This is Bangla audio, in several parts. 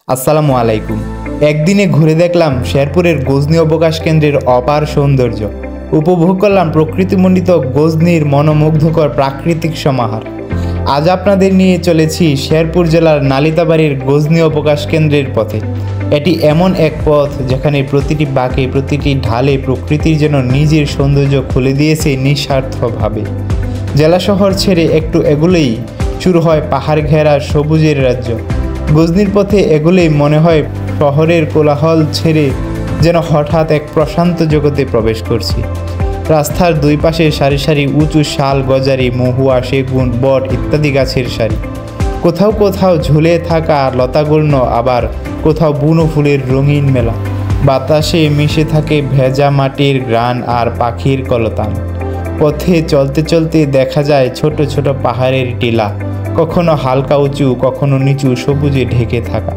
আসসালামু আলাইকুম। একদিনে ঘুরে দেখলাম শেরপুরের গজনী অবকাশ কেন্দ্রের অপার সৌন্দর্য, উপভোগ করলাম প্রকৃতিমণ্ডিত গজনীর মনোমুগ্ধকর প্রাকৃতিক সমাহার। আজ আপনাদের নিয়ে চলেছি শেরপুর জেলার নালিতাবাড়ির গজনী অবকাশ কেন্দ্রের পথে। এটি এমন এক পথ যেখানে প্রতিটি বাঁকে, প্রতিটি ঢালে প্রকৃতির যেন নিজের সৌন্দর্য খুলে দিয়েছে নিঃস্বার্থভাবে। জেলা শহর ছেড়ে একটু এগুলেই শুরু হয় পাহাড় ঘেরা সবুজের রাজ্য। গজনীর পথে এগুলেই মনে হয় শহরের কোলাহল ছেড়ে যেন হঠাৎ এক প্রশান্ত জগতে প্রবেশ করছি। রাস্তার দুই পাশে সারি সারি উঁচু শাল, গজারি, মহুয়া, সেগুন, বট ইত্যাদি গাছের সারি। কোথাও কোথাও ঝুলে থাকা লতাগুল্ম, আবার কোথাও বুনো ফুলের রঙিন মেলা। বাতাসে মিশে থাকে ভেজা মাটির ঘ্রাণ আর পাখির কলতান। পথে চলতে চলতে দেখা যায় ছোট ছোট পাহাড়ের টিলা, কখনো হালকা উঁচু, কখনো নিচু, সবুজে ঢেকে থাকা।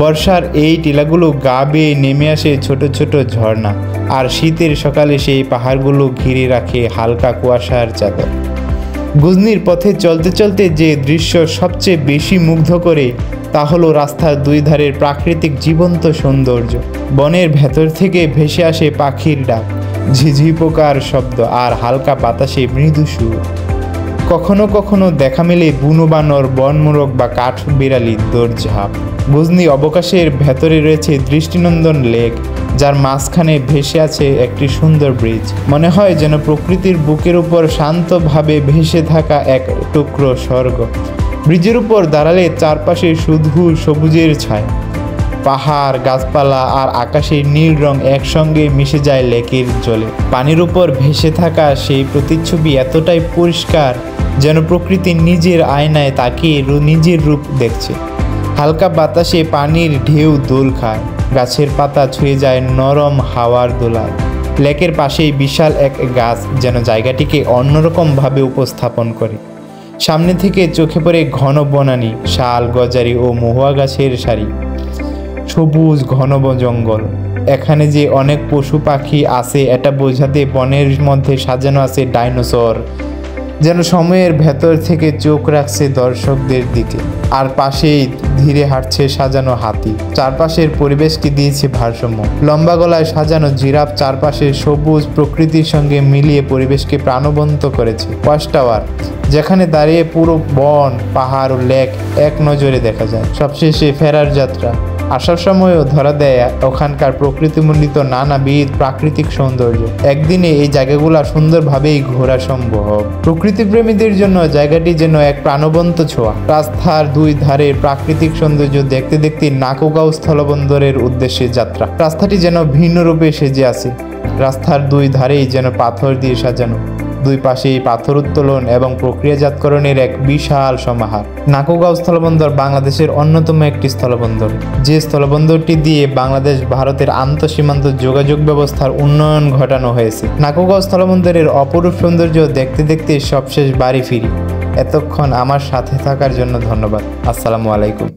বর্ষার এই টিলাগুলো গা বেয়ে নেমে আসে ছোট ছোট ঝর্ণা, আর শীতের সকালে সেই পাহাড়গুলো ঘিরে রাখে হালকা কুয়াশার চাদর। গজনীর পথে চলতে চলতে যে দৃশ্য সবচেয়ে বেশি মুগ্ধ করে তা হলো রাস্তার দুই ধারের প্রাকৃতিক জীবন্ত সৌন্দর্য। বনের ভেতর থেকে ভেসে আসে পাখির ডাক, ঝিঝি পোকার শব্দ, আর হালকা বাতাসে মৃদু সুর। কখনো কখনো দেখা মেলে বুনো বানর, বনমোরগ বা কাঠ বিড়ালি দৌড়ঝাঁপ। গজনী অবকাশের ভেতরে রয়েছে দৃষ্টিনন্দন লেক, যার মাঝখানে ভেসে আছে একটি সুন্দর ব্রিজ। মনে হয় যেন প্রকৃতির বুকের উপর শান্তভাবে ভেসে থাকা এক টুকরো স্বর্গ। ব্রিজের উপর দাঁড়ালে চারপাশে শুধু সবুজের ছায়া। পাহাড়, গাছপালা আর আকাশের নীল রং একসঙ্গে মিশে যায় লেকের জলে। পানির উপর ভেসে থাকা সেই প্রতিচ্ছবি এতটাই পরিষ্কার যেন প্রকৃতি নিজের আয়নায় তাকিয়ে নিজের রূপ দেখছে। হালকা বাতাসে পানির ঢেউ দোল খায়, গাছের পাতা ছুঁয়ে যায় নরম হাওয়ার দোলায়। লেকের পাশেই বিশাল এক গাছ যেন জায়গাটিকে অন্যরকমভাবে উপস্থাপন করে। সামনে থেকে চোখে পড়ে ঘন বনানী, শাল, গজারি ও মহুয়া গাছের সারি। সবুজ ঘন জঙ্গল। এখানে যে অনেক পশু পাখি আছে এটা বোঝাতে বনের মধ্যে সাজানো আছে ডাইনোসর, যেন সময়ের ভেতর থেকে চোখ রাখছে দর্শকদের দিকে। আর পাশেই ধীরে হাঁটছে সাজানো হাতি। চারপাশের পরিবেশকে দিয়েছে ভারসাম্য। লম্বা গলায় সাজানো জিরাফ চারপাশে সবুজ প্রকৃতির সঙ্গে মিলিয়ে পরিবেশকে প্রাণবন্ত করেছে। ওয়াচ টাওয়ার, যেখানে দাঁড়িয়ে পুরো বন, পাহাড় ও লেক এক নজরে দেখা যায়। সবশেষে ফেরার যাত্রা। আসার সময়ও ধরা দেয় ওখানকার প্রকৃতিমণ্ডিত নানাবিধ প্রাকৃতিক সৌন্দর্য। একদিনে এই জায়গাগুলো সুন্দরভাবেই ঘোরা সম্ভব। প্রকৃতিপ্রেমীদের জন্য জায়গাটি যেন এক প্রাণবন্ত ছোঁয়া। রাস্তার দুই ধারে প্রাকৃতিক সৌন্দর্য দেখতে দেখতে নাকুগাঁও স্থলবন্দরের উদ্দেশ্যে যাত্রা। রাস্তাটি যেন ভিন্ন রূপে সেজে আছে। রাস্তার দুই ধারেই যেন পাথর দিয়ে সাজানো, দুই পাশেই পাথর উত্তোলন এবং প্রক্রিয়াজাতকরণের এক বিশাল সমাহার। নাকুগাঁও স্থলবন্দর বাংলাদেশের অন্যতম একটি স্থলবন্দর, যে স্থলবন্দরটি দিয়ে বাংলাদেশ ভারতের আন্তঃসীমান্ত যোগাযোগ ব্যবস্থার উন্নয়ন ঘটানো হয়েছে। নাকুগাঁও স্থলবন্দরের অপরূপ সৌন্দর্য দেখতে দেখতে সবশেষ বাড়ি ফিরি। এতক্ষণ আমার সাথে থাকার জন্য ধন্যবাদ। আসসালামু আলাইকুম।